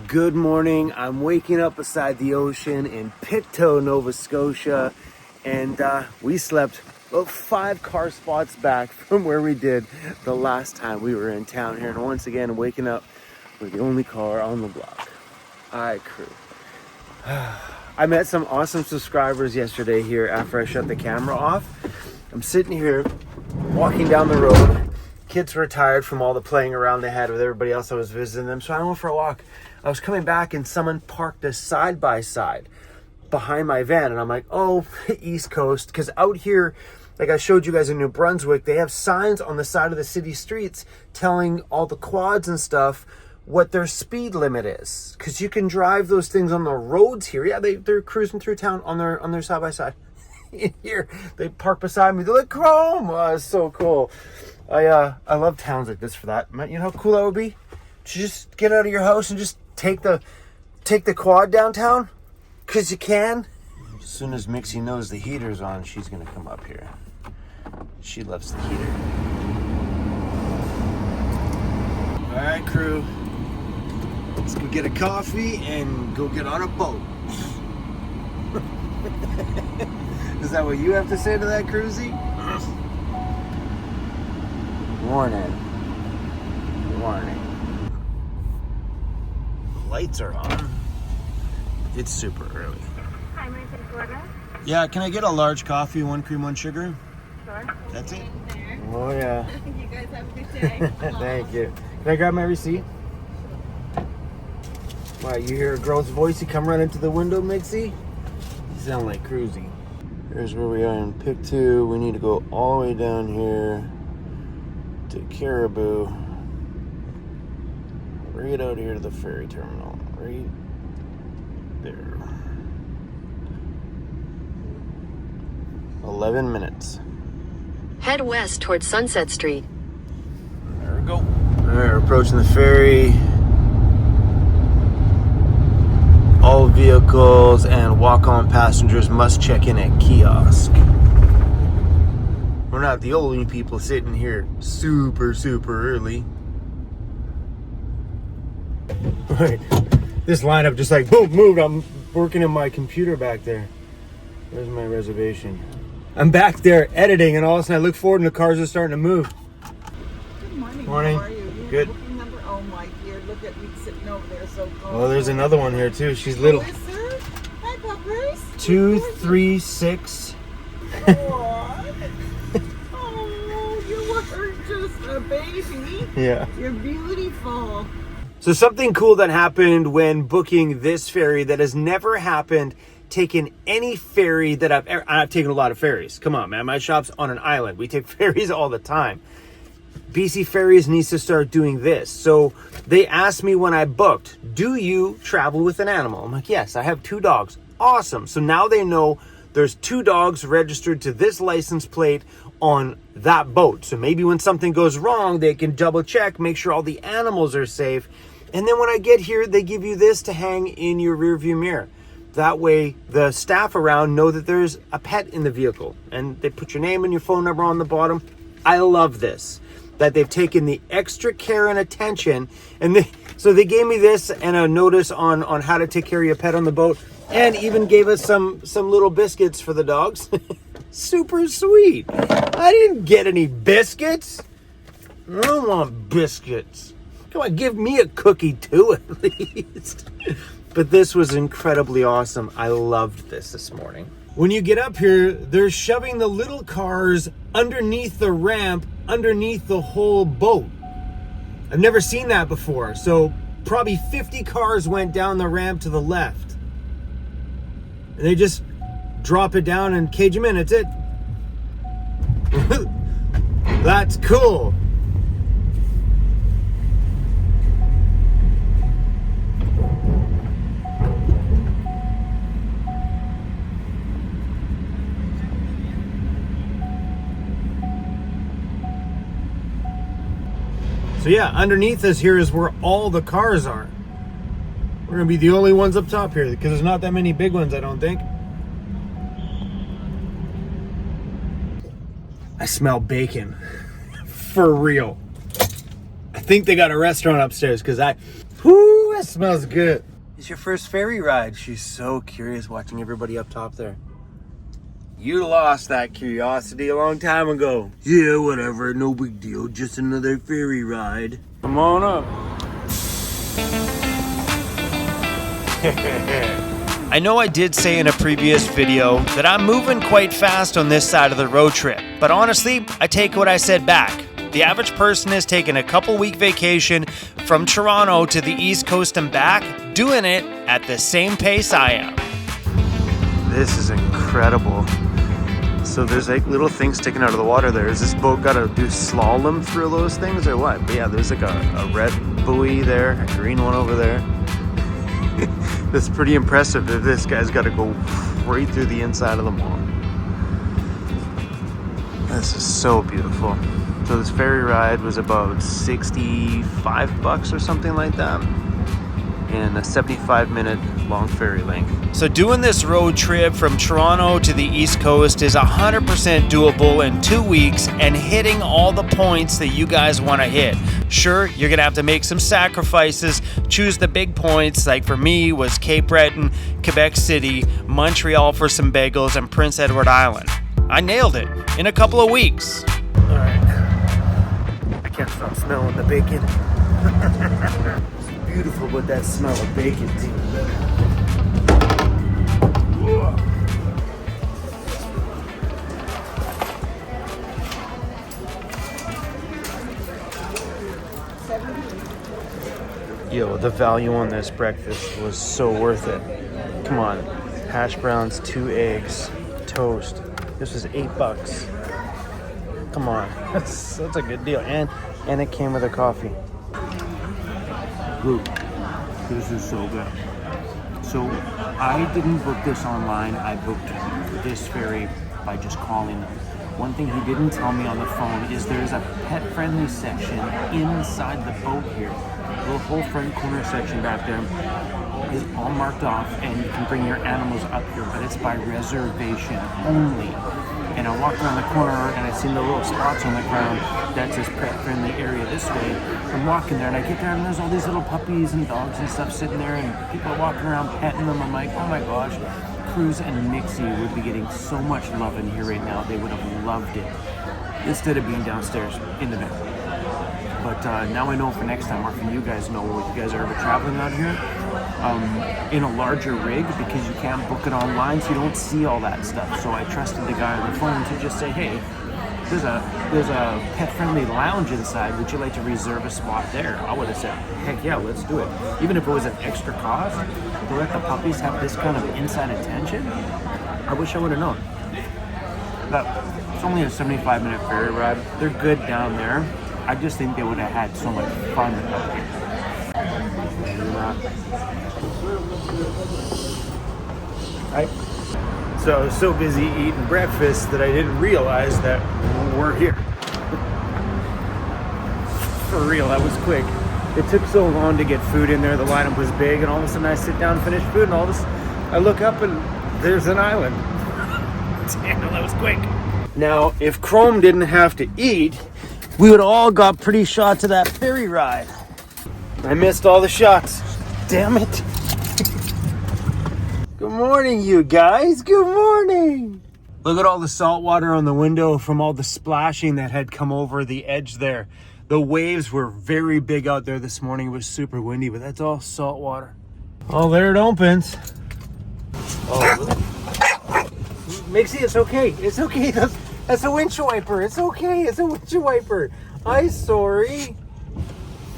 Good morning. I'm waking up beside the ocean in Pictou, Nova Scotia, and we slept about 5 car spots back from where we did the last time we were in town here. And once again, waking up with the only car on the block. All right, crew. I met some awesome subscribers yesterday here after I shut the camera off. I'm sitting here walking down the road. Kids were tired from all the playing around they had with everybody else that was visiting them, so I went for a walk. I was coming back and someone parked a side-by-side behind my van, and I'm like, oh, East Coast, because out here, like I showed you guys in New Brunswick, they have signs on the side of the city streets telling all the quads and stuff what their speed limit is, because you can drive those things on the roads here. Yeah, they're cruising through town on their side-by-side. Here, they park beside me. They're like, chrome. Oh, it's so cool. I love towns like this for that. You know how cool that would be? To just get out of your house and just take the quad downtown, because you can. As soon as Mixie knows the heater's on, she's gonna come up here. She loves the heater. All right, crew. Let's go get a coffee and go get on a boat. Is that what you have to say to that, Cruzy? Morning. Lights are on. It's super early. Hi, my Florida. Yeah, can I get a large coffee, 1 cream, 1 sugar? Sure. That's it? There. Oh, yeah. You guys have a good day. Thank you. Can I grab my receipt? Wow, you hear a girl's voice, you come running to the window, Mixie? You sound like Cruzy. Here's where we are in Pictou. We need to go all the way down here to Caribou. Right out here to the ferry terminal. Right there. 11 minutes. Head west towards Sunset Street. There we go. All right, we're approaching the ferry. All vehicles and walk-on passengers must check in at kiosk. We're not the only people sitting here super early. Right. This lineup just like boom, moved. I'm working in my computer back there. There's my reservation. I'm back there editing, and all of a sudden I look forward and the cars are starting to move. Good morning. Morning. How are you? Good. Booking number, oh my dear, look at me sitting over there so cold. Oh, there's another one here too. She's little. Who is there? Hi, puppers. 236. Oh, you are just a baby. Yeah. You're beautiful. So something cool that happened when booking this ferry that has never happened, taken any ferry that I've taken a lot of ferries. Come on, man. My shop's on an island. We take ferries all the time. BC Ferries needs to start doing this. So they asked me when I booked, do you travel with an animal? I'm like, yes, I have 2 dogs. Awesome. So now they know there's 2 dogs registered to this license plate on that boat. So maybe when something goes wrong, they can double check, make sure all the animals are safe. And then when I get here, they give you this to hang in your rearview mirror. That way the staff around know that there's a pet in the vehicle, and they put your name and your phone number on the bottom. I love this, that they've taken the extra care and attention, and so they gave me this and a notice on how to take care of your pet on the boat, and even gave us some little biscuits for the dogs. Super sweet. I didn't get any biscuits. I don't want biscuits. Come on, give me a cookie too, at least. But this was incredibly awesome. I loved this morning. When you get up here, they're shoving the little cars underneath the ramp, underneath the whole boat. I've never seen that before. So probably 50 cars went down the ramp to the left. And they just drop it down and cage them in. That's it. That's cool. So yeah, underneath us here is where all the cars are. We're gonna be the only ones up top here because there's not that many big ones, I don't think. I smell bacon. For real. I think they got a restaurant upstairs because whoo, it smells good. It's your first ferry ride. She's so curious watching everybody up top there. You lost that curiosity a long time ago. Yeah, whatever, no big deal. Just another ferry ride. Come on up. I know I did say in a previous video that I'm moving quite fast on this side of the road trip, but honestly, I take what I said back. The average person is taking a couple-week vacation from Toronto to the East Coast and back, doing it at the same pace I am. This is incredible. So there's like little things sticking out of the water there. Is this boat got to do slalom through those things or what? But yeah, there's like a red buoy there, a green one over there. That's pretty impressive if this guy's got to go right through the inside of the mall. This is so beautiful. So this ferry ride was about $65 or something like that, and a 75-minute long ferry length. So doing this road trip from Toronto to the East Coast is 100% doable in 2 weeks and hitting all the points that you guys want to hit. Sure, you're gonna have to make some sacrifices, choose the big points, like for me was Cape Breton, Quebec City, Montreal for some bagels, and Prince Edward Island. I nailed it in a couple of weeks. All right, I can't stop smelling the bacon. It's beautiful, but that smell of bacon is even better. Yo, the value on this breakfast was so worth it. Come on, hash browns, 2 eggs, toast. This was $8. Come on, that's a good deal. And it came with a coffee. Ooh, this is so good. So I didn't book this online. I booked this ferry by just calling them. One thing he didn't tell me on the phone is there's a pet-friendly section inside the boat here. The whole front corner section back there is all marked off, and you can bring your animals up here, but it's by reservation only. And I walked around the corner and I seen the little spots on the ground. That's his pet-friendly area this way. I'm walking there and I get there and there's all these little puppies and dogs and stuff sitting there, and people are walking around petting them. I'm like, oh my gosh, Cruz and Nixie would be getting so much love in here right now. They would have loved it instead of being downstairs in the bed. But now I know for next time, or for you guys know, if you guys are ever traveling out here in a larger rig, because you can't book it online, so you don't see all that stuff. So I trusted the guy on the phone to just say, hey, there's a pet-friendly lounge inside. Would you like to reserve a spot there? I would have said, heck yeah, let's do it. Even if it was an extra cost to let the puppies have this kind of inside attention, I wish I would have known. But it's only a 75-minute ferry ride. They're good down there. I just think they would have had so much fun up here. Right? So I was so busy eating breakfast that I didn't realize that we're here. For real, that was quick. It took so long to get food in there. The lineup was big, and all of a sudden I sit down and finish food, and all of a sudden I look up and there's an island. Damn, that was quick. Now, if Chrome didn't have to eat, we would all got pretty shots of that ferry ride. I missed all the shots. Damn it. Good morning, you guys. Good morning. Look at all the salt water on the window from all the splashing that had come over the edge there. The waves were very big out there this morning. It was super windy, but that's all salt water. Oh, there it opens. Oh, Mixie, it's okay. It's okay. That's a windshield wiper. It's okay. It's a windshield wiper. I'm sorry.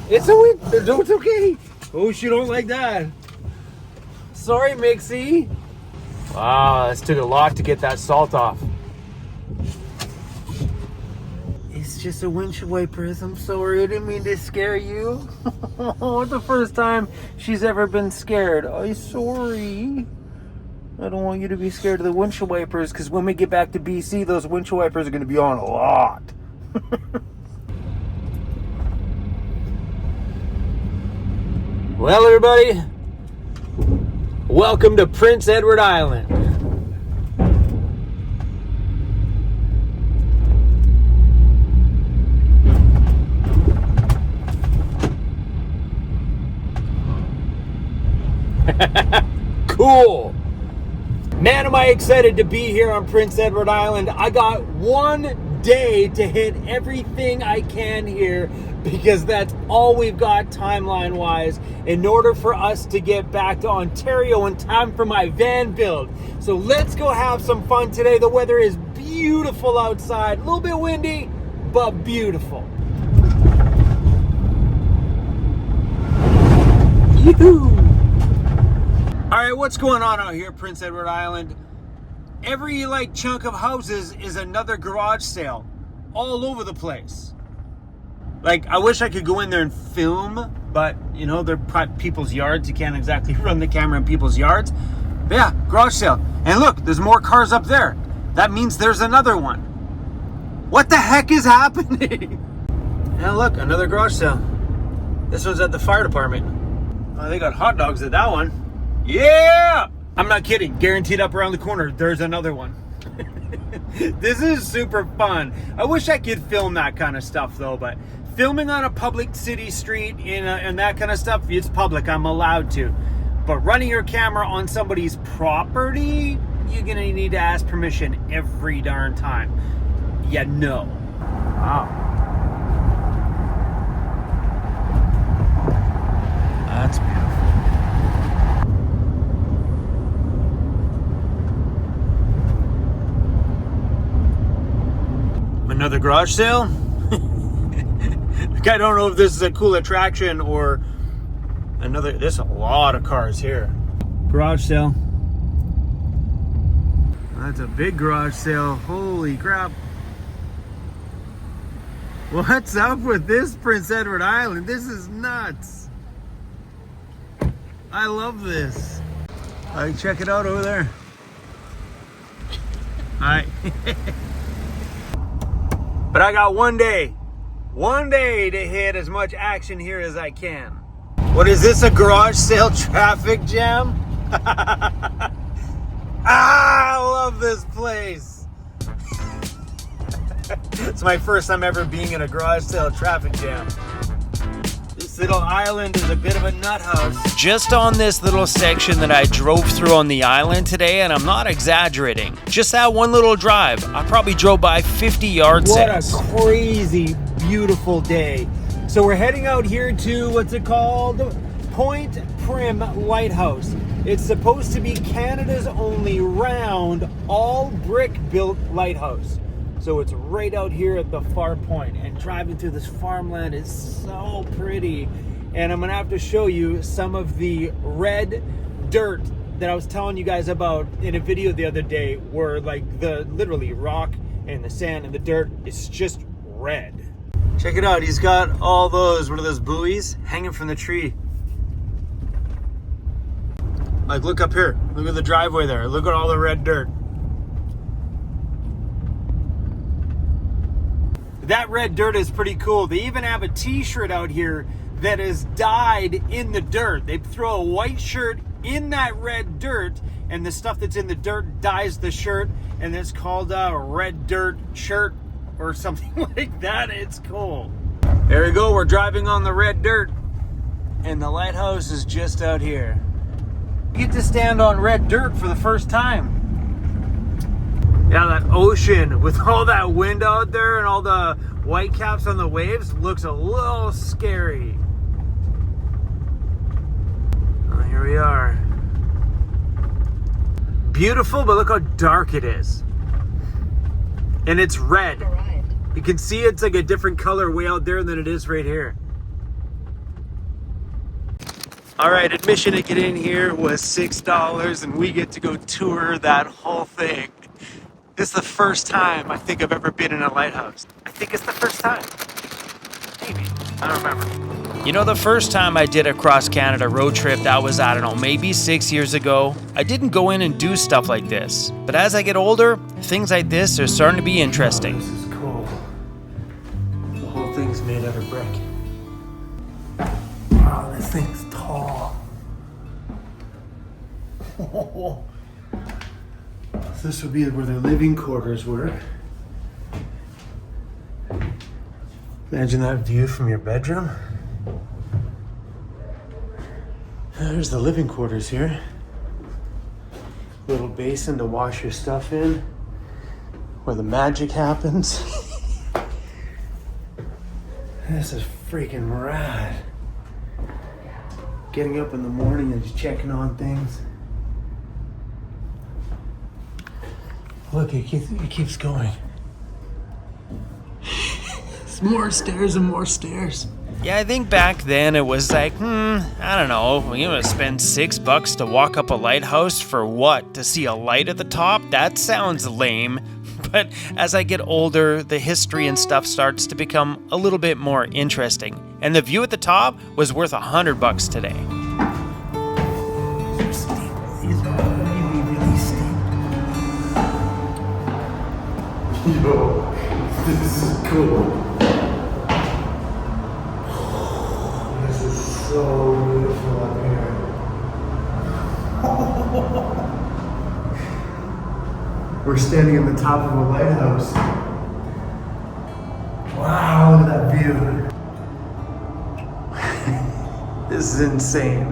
It's okay. Oh, she don't like that. Sorry, Mixie. Wow, this took a lot to get that salt off. It's just a windshield wiper. I'm sorry. I didn't mean to scare you. It's the first time she's ever been scared. I'm sorry. I don't want you to be scared of the windshield wipers, because when we get back to BC, those windshield wipers are going to be on a lot. Well, everybody, welcome to Prince Edward Island. Cool. Man, am I excited to be here on Prince Edward Island. I got 1 day to hit everything I can here because that's all we've got timeline-wise in order for us to get back to Ontario in time for my van build. So let's go have some fun today. The weather is beautiful outside. A little bit windy, but beautiful. Yoo-hoo! All right, what's going on out here, Prince Edward Island? Every chunk of houses is another garage sale all over the place. I wish I could go in there and film, but they're people's yards. You can't exactly run the camera in people's yards. But yeah, garage sale. And look, there's more cars up there. That means there's another one. What the heck is happening? And look, another garage sale. This one's at the fire department. Oh, they got hot dogs at that one. Yeah! I'm not kidding. Guaranteed up around the corner, there's another one. This is super fun. I wish I could film that kind of stuff though, but filming on a public city street and that kind of stuff, it's public. I'm allowed to. But running your camera on somebody's property, you're going to need to ask permission every darn time. Yeah, no. Wow. That's beautiful. Another garage sale? I don't know if this is a cool attraction or another. There's a lot of cars here. Garage sale. That's a big garage sale. Holy crap. What's up with this Prince Edward Island? This is nuts. I love this. Check it out over there. Hi. But I got 1 day to hit as much action here as I can. What is this, a garage sale traffic jam? I love this place. It's my first time ever being in a garage sale traffic jam. This little island is a bit of a nut house. Just on this little section that I drove through on the island today, and I'm not exaggerating, just that one little drive, I probably drove by 50 yard sales. What a crazy, beautiful day. So we're heading out here to, what's it called? Point Prim Lighthouse. It's supposed to be Canada's only round, all brick-built lighthouse. So it's right out here at the far point, and driving through this farmland is so pretty. And I'm gonna have to show you some of the red dirt that I was telling you guys about in a video the other day, where the literally rock and the sand and the dirt is just red. Check it out, he's got all those, what are those buoys hanging from the tree? Look up here, look at the driveway there, look at all the red dirt. That red dirt is pretty cool. They even have a t-shirt out here that is dyed in the dirt. They throw a white shirt in that red dirt, and the stuff that's in the dirt dyes the shirt, and it's called a red dirt shirt or something like that. It's cool. There we go, we're driving on the red dirt, and the lighthouse is just out here. You get to stand on red dirt for the first time. Yeah, that ocean with all that wind out there and all the white caps on the waves looks a little scary. Oh, here we are. Beautiful, but look how dark it is. And it's red. You can see it's a different color way out there than it is right here. All right, admission to get in here was $6, and we get to go tour that whole thing. This is the first time I think I've ever been in a lighthouse. I think it's the first time. Maybe. I don't remember. You know, the first time I did a cross-Canada road trip, that was, I don't know, maybe 6 years ago. I didn't go in and do stuff like this. But as I get older, things like this are starting to be interesting. This is cool. The whole thing's made out of brick. Wow, this thing's tall. Oh. This would be where their living quarters were. Imagine that view from your bedroom. There's the living quarters here. Little basin to wash your stuff in, where the magic happens. This is freaking rad. Getting up in the morning and just checking on things. Look, it keeps going. It's more stairs and more stairs. Yeah, I think back then it was like, I don't know, we're gonna spend $6 to walk up a lighthouse for what? To see a light at the top? That sounds lame. But as I get older, the history and stuff starts to become a little bit more interesting. And the view at the top was worth $100 today. These are steep. These are really, really steep. Yo, this is cool. This is so beautiful up here. We're standing at the top of a lighthouse. Wow, look at that view. This is insane.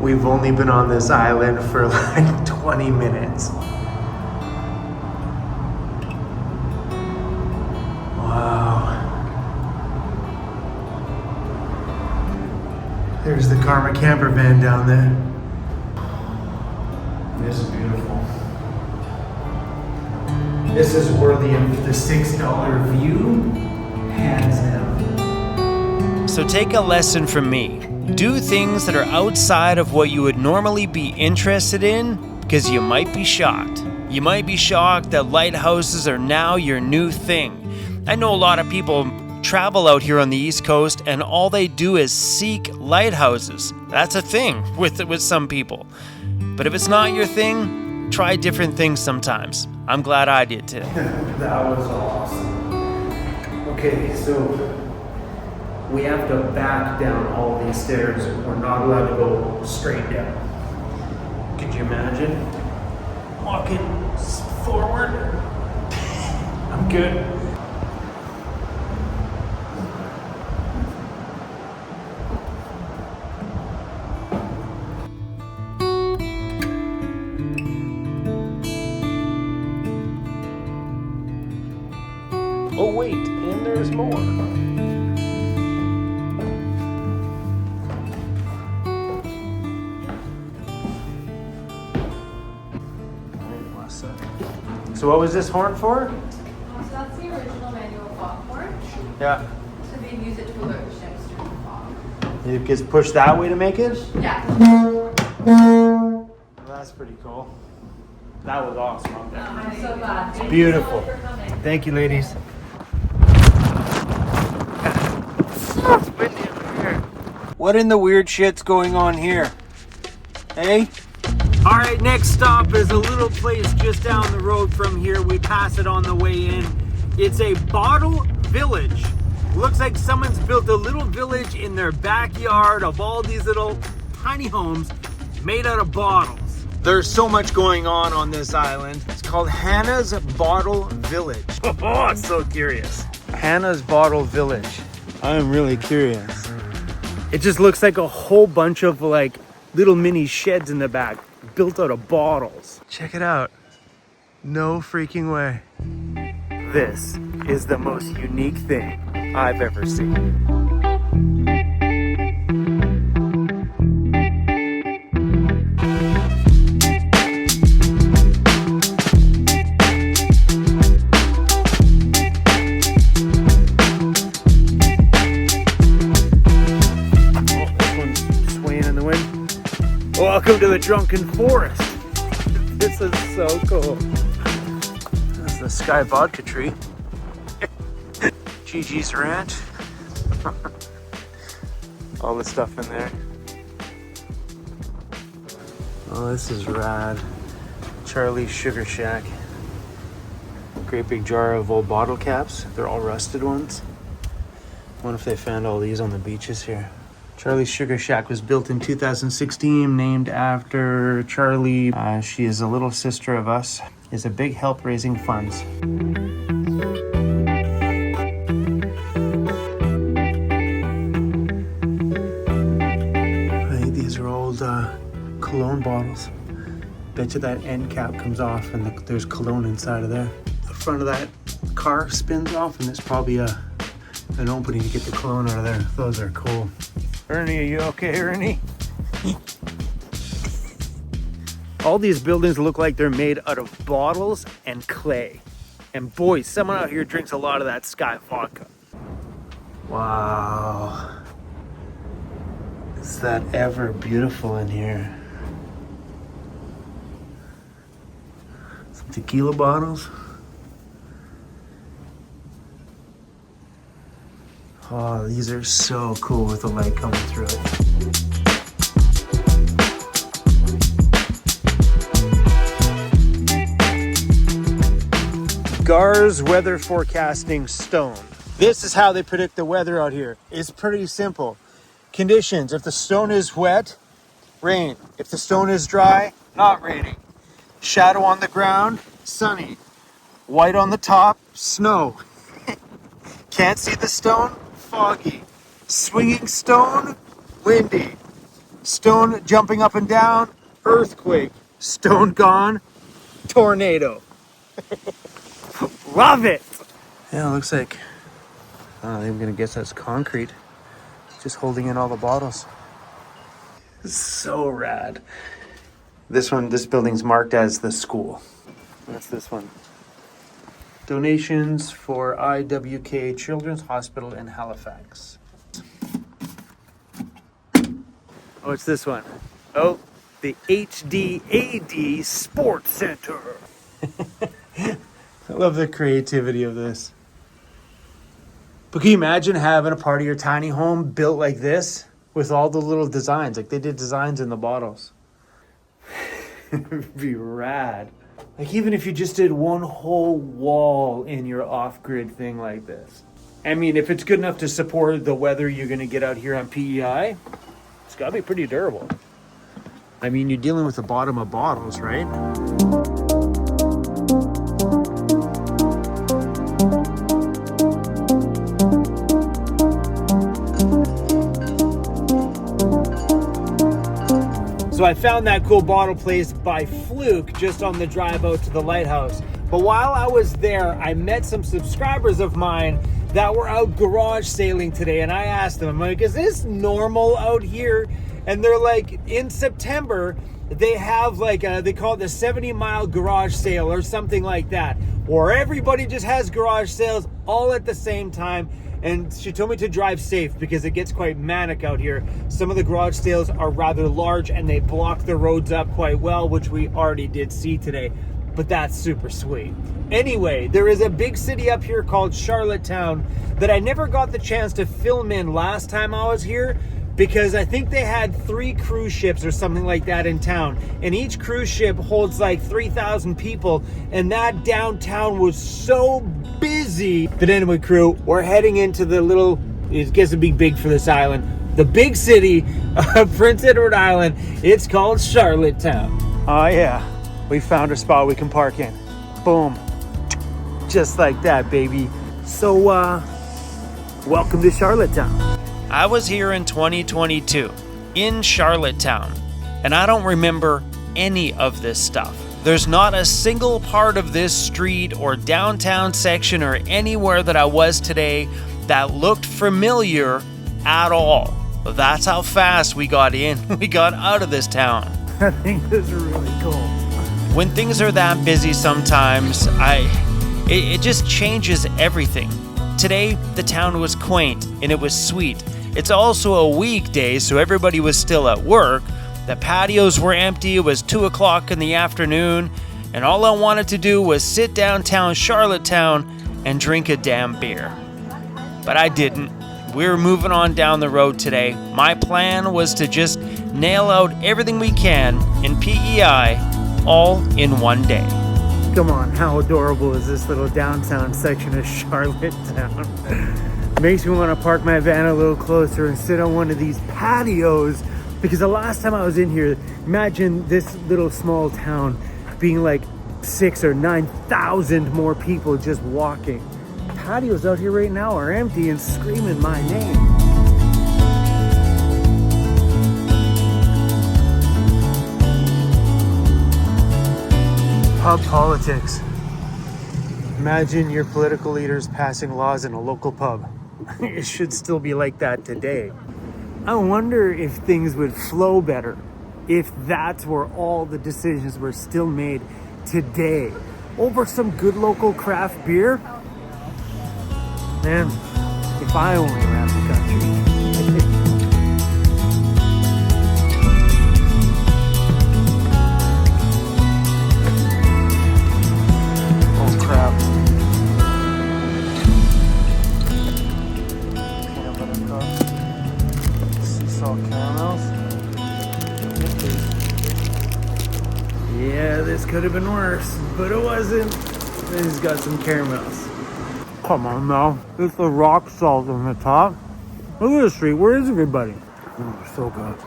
We've only been on this island for like 20 minutes. Wow. There's the Karma camper van down there. This is beautiful. This is worthy of the $6 view, hands down. So take a lesson from me. Do things that are outside of what you would normally be interested in, because you might be shocked. You might be shocked that lighthouses are now your new thing. I know a lot of people travel out here on the East Coast and all they do is seek lighthouses. That's a thing with some people. But if it's not your thing, try different things sometimes. I'm glad I did too. That was awesome. Okay, so we have to back down all these stairs. We're not allowed to go straight down. Could you imagine? Walking forward. I'm good. Oh wait, and there's more. So what was this horn for? So that's the original manual fog horn. Yeah. So they use it to alert the ships during the fog. It gets pushed that way to make it? Yeah. Well, that's pretty cool. That was awesome up there. I'm so glad. Thank Beautiful. you so much for coming. Thank you, ladies. What in the weird shit's going on here? Hey? All right, next stop is a little place just down the road from here. We pass it on the way in. It's a bottle village. Looks like someone's built a little village in their backyard of all these little tiny homes made out of bottles. There's so much going on this island. It's called Hannah's Bottle Village. Oh, I'm so curious. Hannah's Bottle Village. I'm really curious. It just looks like a whole bunch of like little mini sheds in the back built out of bottles. Check it out. No freaking way. This is the most unique thing I've ever seen. Welcome to the Drunken Forest. This is so cool. This is the Sky Vodka tree. Gigi's Ranch. All the stuff in there. Oh, this is rad. Charlie's Sugar Shack. Great big jar of old bottle caps. They're all rusted ones. Wonder if they found all these on the beaches here. Charlie's Sugar Shack was built in 2016, named after Charlie. She is a little sister of us. Is a big help raising funds. I think these These are old cologne bottles. Bet you that end cap comes off and there's cologne inside of there. The front of that car spins off and there's probably an opening to get the cologne out of there. Those are cool. Ernie, are you okay, Ernie? All these buildings look like they're made out of bottles and clay. And boy, someone out here drinks a lot of that Sky vodka. Wow. Is that ever beautiful in here? Some tequila bottles. Oh, these are so cool with the light coming through it. GAR's weather forecasting stone. This is how they predict the weather out here. It's pretty simple. Conditions: if the stone is wet, rain. If the stone is dry, not raining. Shadow on the ground, sunny. White on the top, snow. Can't see the stone, foggy. Swinging stone, windy. Stone jumping up and down, earthquake. Stone gone, tornado. Love it! Yeah, it looks like, I'm gonna guess that's concrete. Just holding in all the bottles. So rad. This building's marked as the school. That's this one. Donations for IWK Children's Hospital in Halifax. Oh, it's this one. Oh, the HDAD Sports Center. I love the creativity of this. But can you imagine having a part of your tiny home built like this with all the little designs? Like they did designs in the bottles. It'd be rad. Like even if you just did one whole wall in your off-grid thing like this. I mean, if it's good enough to support the weather you're going to get out here on PEI, it's got to be pretty durable. I mean, you're dealing with the bottom of bottles, right? So I found that cool bottle place by fluke just on the drive out to the Lighthouse. But while I was there, I met some subscribers of mine that were out garage sailing today. And I asked them, I'm like, is this normal out here? And they're like, in September, they have like, they call it the 70-mile garage sale or something like that. Or everybody just has garage sales all at the same time. And she told me to drive safe because it gets quite manic out here. Some of the garage sales are rather large and they block the roads up quite well, which we already did see today. But that's super sweet. Anyway, there is a big city up here called Charlottetown that I never got the chance to film in last time I was here because I think they had 3 cruise ships or something like that in town. And each cruise ship holds like 3,000 people. And that downtown was so busy. But anyway, crew, we're heading into the little, it gets to be big for this island, the big city of Prince Edward Island. It's called Charlottetown. Oh yeah, we found a spot we can park in. Boom. Just like that, baby. So, welcome to Charlottetown. I was here in 2022 in Charlottetown, and I don't remember any of this stuff. There's not a single part of this street or downtown section or anywhere that I was today that looked familiar at all. That's how fast we got in. We got out of this town. I think this is really cool. When things are that busy sometimes, it just changes everything. Today, the town was quaint and it was sweet. It's also a weekday, so everybody was still at work. The patios were empty. It was 2 o'clock in the afternoon, and all I wanted to do was sit downtown Charlottetown and drink a damn beer. But I didn't. We were moving on down the road today. My plan was to just nail out everything we can in PEI all in one day. Come on, how adorable is this little downtown section of Charlottetown? Makes me want to park my van a little closer and sit on one of these patios, because the last time I was in here, imagine this little small town being like 6,000 or 9,000 more people just walking. Patios out here right now are empty and screaming my name. Pub politics. Imagine your political leaders passing laws in a local pub. It should still be like that today. I wonder if things would flow better if that's where all the decisions were still made today over some good local craft beer. Man, if I only ran the country. Oh crap. Peanut butter cups. Sea salt caramels. Yeah, this could have been worse, but it wasn't. It's got some caramels. Come on now, it's the rock salt on the top. Look at the street, where is everybody? Oh, so good.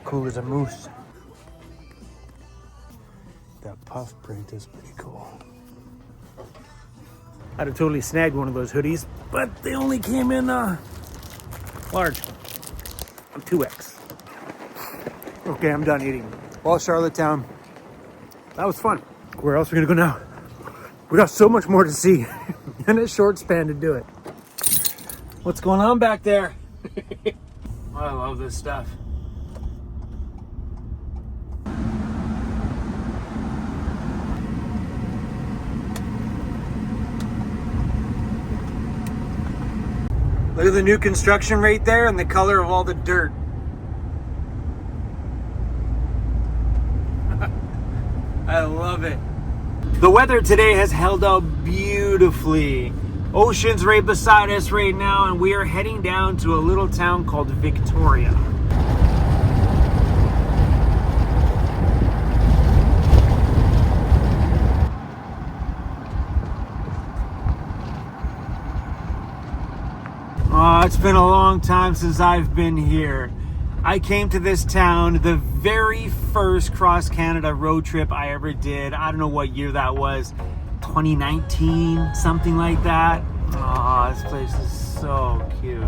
Cool as a moose. That puff print is pretty cool. I'd have totally snagged one of those hoodies, but they only came in large. I'm 2X. Okay, I'm done eating. Well, Charlottetown, that was fun. Where else are we gonna go now? We got so much more to see in a short span to do it. What's going on back there? I love this stuff. Look at the new construction right there and the color of all the dirt. I love it. The weather today has held out beautifully. Ocean's right beside us right now, and we are heading down to a little town called Victoria. Oh, it's been a long time since I've been here. I came to this town the very first cross-Canada road trip I ever did. I don't know what year that was. 2019, something like that. Oh, this place is so cute.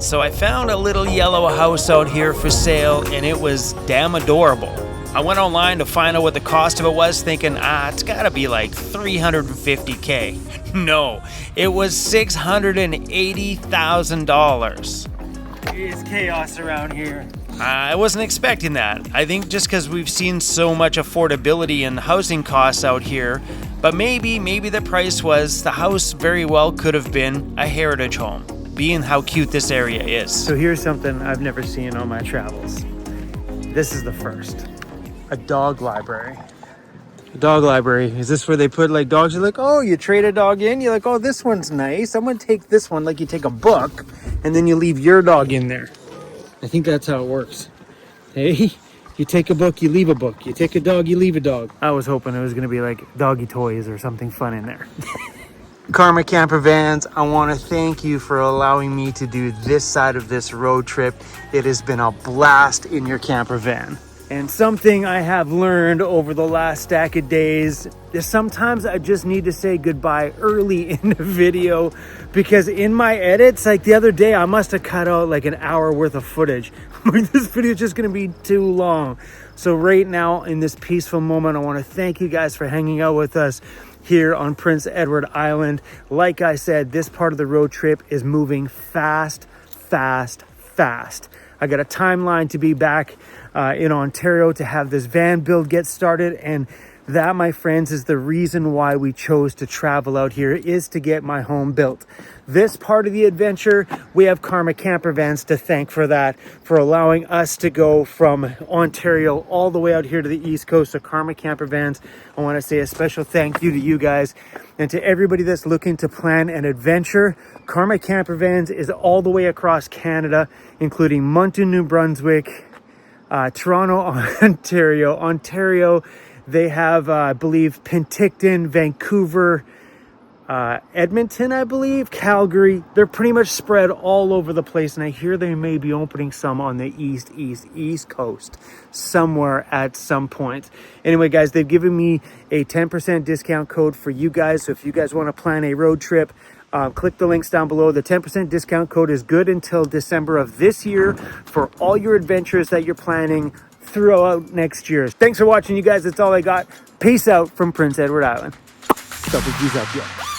So I found a little yellow house out here for sale, and it was damn adorable. I went online to find out what the cost of it was, thinking, it's gotta be like $350K. No, it was $680,000. It's chaos around here. I wasn't expecting that. I think just because we've seen so much affordability and housing costs out here, but maybe the price was the house very well could have been a heritage home, being how cute this area is. So here's something I've never seen on my travels. This is the first. A dog library. A dog library. Is this where they put like dogs? You're like, oh, you trade a dog in. You're like, oh, this one's nice. I'm going to take this one. Like you take a book and then you leave your dog in there. I think that's how it works. Hey, you take a book, you leave a book. You take a dog, you leave a dog. I was hoping it was going to be like doggy toys or something fun in there. Karma Camper Vans, I want to thank you for allowing me to do this side of this road trip. It has been a blast in your camper van. And something I have learned over the last stack of days is sometimes I just need to say goodbye early in the video, because in my edits, like the other day, I must have cut out like an hour worth of footage. This video is just going to be too long. So right now in this peaceful moment, I want to thank you guys for hanging out with us here on Prince Edward Island. Like I said, this part of the road trip is moving fast. I got a timeline to be back in Ontario to have this van build get started, and that, my friends, is the reason why we chose to travel out here, is to get my home built. This part of the adventure, we have Karma Camper Vans to thank for that, for allowing us to go from Ontario all the way out here to the East Coast. So Karma Camper Vans, I want to say a special thank you to you guys, and to everybody that's looking to plan an adventure. Karma Camper Vans is all the way across Canada, including Moncton, New Brunswick, Toronto, Ontario. They have, I believe, Penticton, Vancouver, Edmonton, I believe, Calgary. They're pretty much spread all over the place, and I hear they may be opening some on the East Coast somewhere at some point. Anyway, guys, they've given me a 10% discount code for you guys. So if you guys want to plan a road trip, click the links down below. The 10% discount code is good until December of this year for all your adventures that you're planning throughout next year. Thanks for watching, you guys. That's all I got. Peace out from Prince Edward Island. Double G's up, yo.